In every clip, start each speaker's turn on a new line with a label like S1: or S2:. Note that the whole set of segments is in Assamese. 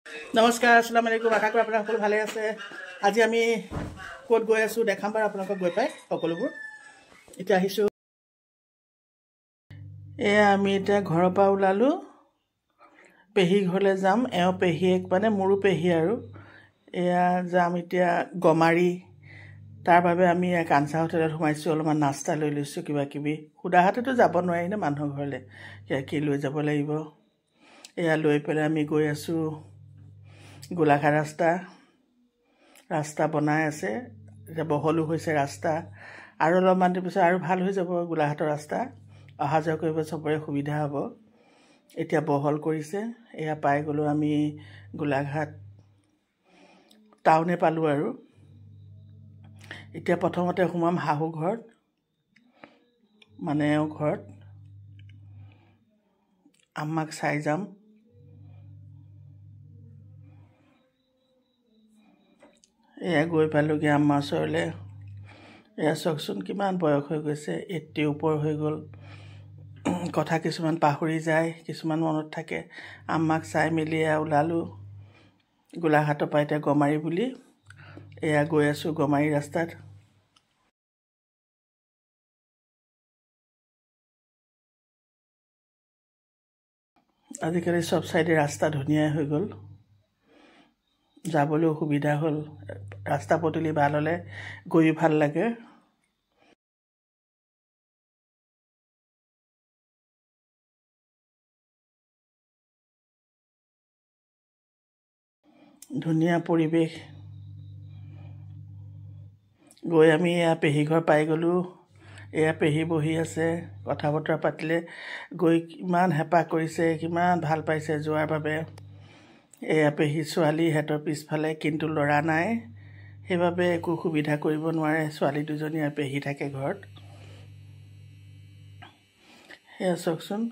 S1: নমস্কাৰ, আসসালামু আলাইকুম। আশা কৰোঁ আপোনালোক সকলো ভালে আছে। আজি আমি ক'ত গৈ আছোঁ দেখাম বাৰু আপোনালোকক গৈ পাই সকলোবোৰ। এতিয়া আহিছোঁ, এয়া আমি এতিয়া ঘৰৰ পৰা ওলালোঁ, পেহী ঘৰলৈ যাম। এওঁ পেহীয়েক মানে মোৰো পেহী আৰু। এয়া যাম এতিয়া গমাৰি। তাৰ বাবে আমি কাঞ্চা হোটেলত সোমাইছোঁ, অলপমান নাস্তা লৈ লৈছোঁ কিবা কিবি। সুদাহাতেতো যাব নোৱাৰি ন মানুহৰ ঘৰলৈ, কি লৈ যাব লাগিব। এয়া লৈ পেলাই আমি গৈ আছোঁ গোলাঘাট ৰাস্তা বনাই আছে, এতিয়া বহলো হৈছে ৰাস্তা। আৰু অলপমান দিনৰ পিছত আৰু ভাল হৈ যাব গোলাঘাটৰ ৰাস্তা, অহা যোৱা কৰিব চবৰে সুবিধা হ'ব। এতিয়া বহল কৰিছে। এয়া পাই গ'লোঁ আমি গোলাঘাট টাউনে পালোঁ আৰু। এতিয়া প্ৰথমতে সোমাম শাহু ঘৰত, মানে এওঁ ঘৰত আম্মাক চাই যাম। এয়া গৈ পালোঁগৈ আম্মাৰ ওচৰলৈ। এয়া চাওকচোন কিমান বয়স হৈ গৈছে, 80 ওপৰ হৈ গ'ল। কথা কিছুমান পাহৰি যায়, কিছুমান মনত থাকে। আম্মাক চাই মেলি ওলালোঁ গোলাঘাটৰ পৰা এতিয়া গমাৰি বুলি। এয়া গৈ আছোঁ গমাৰি ৰাস্তাত। আজিকালি চব চাইডে ৰাস্তা ধুনীয়াই হৈ গ'ল, যাবলৈ সুবিধা হ'ল। ৰাস্তা পদূলি ভাল হ'লে গৈও ভাল লাগে। ধুনীয়া পৰিৱেশ। গৈ আমি এয়া পেহী ঘৰ পাই গ'লোঁ। এয়া পেহী বহি আছে, কথা বতৰা পাতিলে। গৈ কিমান হেঁপাহ কৰিছে, কিমান ভাল পাইছে যোৱাৰ বাবে। এয়া পেহী ছোৱালী সিহঁতৰ পিছফালে, কিন্তু ল'ৰা নাই, সেইবাবে একো সুবিধা কৰিব নোৱাৰে। ছোৱালী দুজনী আৰু পেহী থাকে ঘৰত। সেয়া চাওকচোন,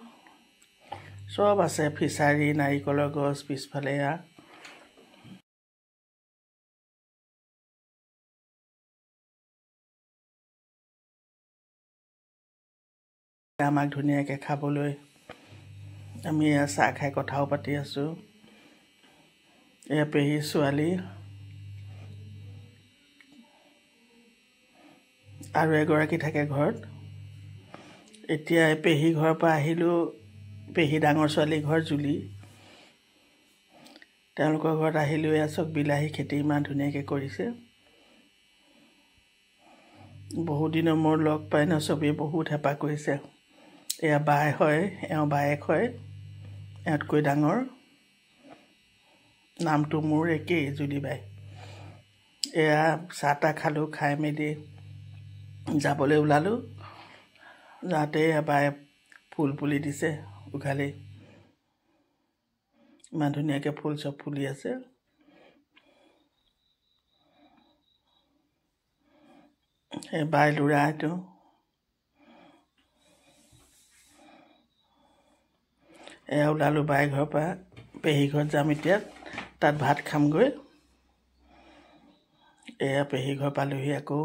S1: চব আছে, ফিছাৰী, নাৰিকলৰ গছ পিছফালে। এয়া আমাক ধুনীয়াকৈ খাবলৈ, আমি এয়া চাহ খাই কথাও পাতি আছোঁ। এয়া পেহী ছোৱালী আৰু এগৰাকী থাকে ঘৰত। এতিয়া পেহী ঘৰৰ পৰা আহিলোঁ পেহী ডাঙৰ ছোৱালী ঘৰ জুলি, তেওঁলোকৰ ঘৰত আহিলোঁ। এয়া চব বিলাহী খেতি ইমান ধুনীয়াকৈ কৰিছে। বহুত দিনৰ মূৰত লগ পাই ন, চবেই বহুত হেঁপাহ কৰিছে। এয়া বাই হয়, এওঁ বায়েক হয়, এওঁতকৈ ডাঙৰ। নামটো মোৰ একেই, জুলি বাই। এয়া চাহ তাহ খালোঁ, খাই মেলি যাবলৈ ওলালোঁ। যাওঁতে বাই ফুল পুলি দিছে উঘালি, ইমান ধুনীয়াকৈ ফুল চব ফুলি আছে। এই বাই ল'ৰা এইটো। এয়া ওলালোঁ বাই ঘৰৰ পৰা, পেহী ঘৰত যাম এতিয়া, তাত ভাত খামগৈ। এয়া পেহী ঘৰ পালোহি আকৌ।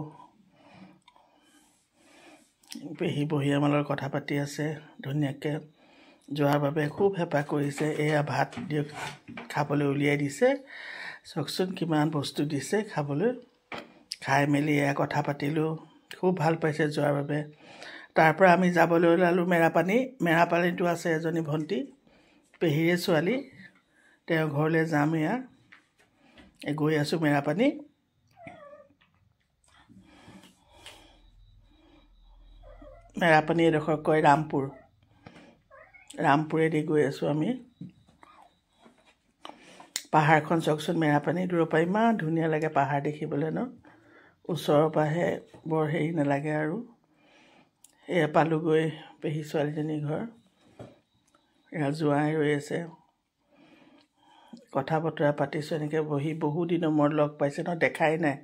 S1: পেহী বহি আমাৰ লগত কথা পাতি আছে ধুনীয়াকৈ, যোৱাৰ বাবে খুব হেঁপাহ কৰিছে। এয়া ভাত দিয়ক, খাবলৈ উলিয়াই দিছে। চাওকচোন কিমান বস্তু দিছে খাবলৈ। খাই মেলি এয়া কথা পাতিলোঁ, খুব ভাল পাইছে যোৱাৰ বাবে। তাৰ পৰা আমি যাবলৈ ওলালোঁ মেৰাপানী। মেৰাপানীতো আছে এজনী ভণ্টি, পেহীৰে ছোৱালী, তেওঁৰ ঘৰলৈ যাম। এয়া গৈ আছোঁ মেৰাপানী। মেৰাপানী এডোখৰ কয় ৰামপুৰ, ৰামপুৰেদি গৈ আছোঁ আমি। পাহাৰখন চাওকচোন, মেৰাপানী দূৰৰ পৰা ইমান ধুনীয়া লাগে পাহাৰ দেখিবলৈ ন, ওচৰৰ পৰাহে বৰ হেৰি নালাগে আৰু। এয়া পালোঁগৈ পেহী ছোৱালীজনীৰ ঘৰ। এয়া জোঁৱাই ৰৈ আছে, কথা বতৰা পাতিছোঁ এনেকৈ বহি। বহু দিনৰ মূৰত লগ পাইছে ন, দেখাই নাই।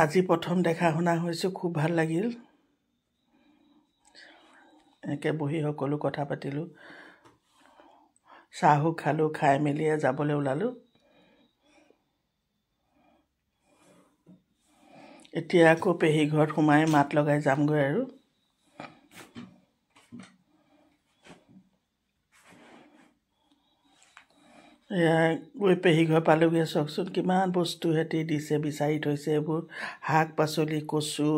S1: আজি প্ৰথম দেখা শুনা হৈছোঁ, খুব ভাল লাগিল। এনেকৈ বহি সকলো কথা পাতিলোঁ, চাহো খালোঁ। খাই মেলি যাবলৈ ওলালোঁ। এতিয়া আকৌ পেহী ঘৰত সোমাই মাত লগাই যামগৈ আৰু। এয়া গৈ পেহী ঘৰ পালোগৈ চাওকচোন কিমান বস্তু সিহঁতি দিছে বিচাৰি থৈছে এইবোৰ শাক পাচলি কচু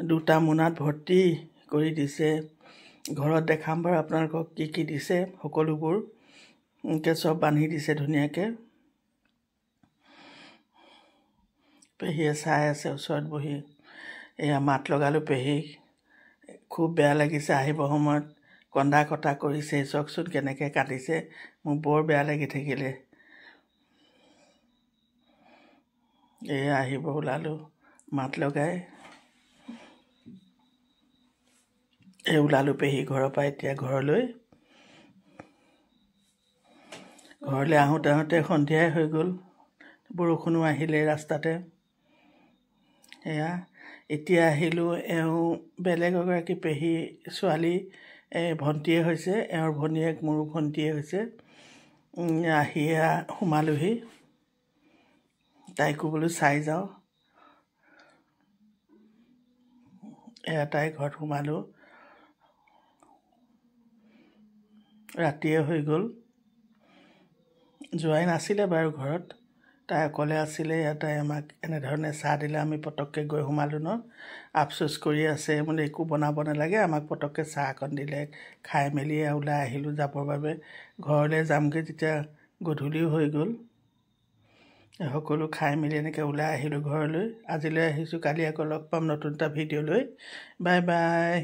S1: 2টা মোনাত ভৰ্তি কৰি দিছে ঘৰত দেখাম বাৰু আপোনালোকক কি দিছে সকলোবোৰ এনেকৈ চব বান্ধি দিছে ধুনীয়াকৈ পেহীয়ে চাই আছে ওচৰত বহি এয়া মাত লগালোঁ পেহীক খুব বেয়া লাগিছে আহিব সময়ত কন্দা কটা কৰিছে চাওকচোন কেনেকৈ কাটিছে মোৰ বৰ বেয়া লাগি থাকিলে এয়া আহিব ওলালোঁ মাত লগাই ওলালোঁ পেহী ঘৰৰ পৰা এতিয়া ঘৰলৈ আহোঁতে সন্ধিয়াই হৈ গ'ল বৰষুণো আহিলে ৰাস্তাতে এয়া এতিয়া আহিলোঁ এওঁ বেলেগ এগৰাকী পেহী ছোৱালী ভণ্টীয়ে হৈছে এওঁৰ ভনীয়েক মোৰো ভণ্টীয়ে হৈছে আহি সোমালোহি তাইকো বোলো চাই যাওঁ এয়া তাই ঘৰত সোমালোঁ ৰাতিয়ে হৈ গ'ল যোৱাই নাছিলে বাৰু ঘৰত তাই অকলে আছিলে তাই আমাক এনেধৰণে চাহ দিলে আমি পটককৈ গৈ সোমালোঁ ন আফচোচ কৰি আছে বোলে একো বনাব নালাগে আমাক পটককৈ চাহ অকণ দিলে খাই মেলি ওলাই আহিলোঁ যাবৰ বাবে ঘৰলৈ যামগৈ যেতিয়া গধূলিও হৈ গ'ল সকলো খাই মেলি এনেকৈ ওলাই আহিলোঁ ঘৰলৈ আজিলৈ আহিছোঁ কালি আকৌ লগ পাম নতুন এটা ভিডিঅ' লৈ বাই বাই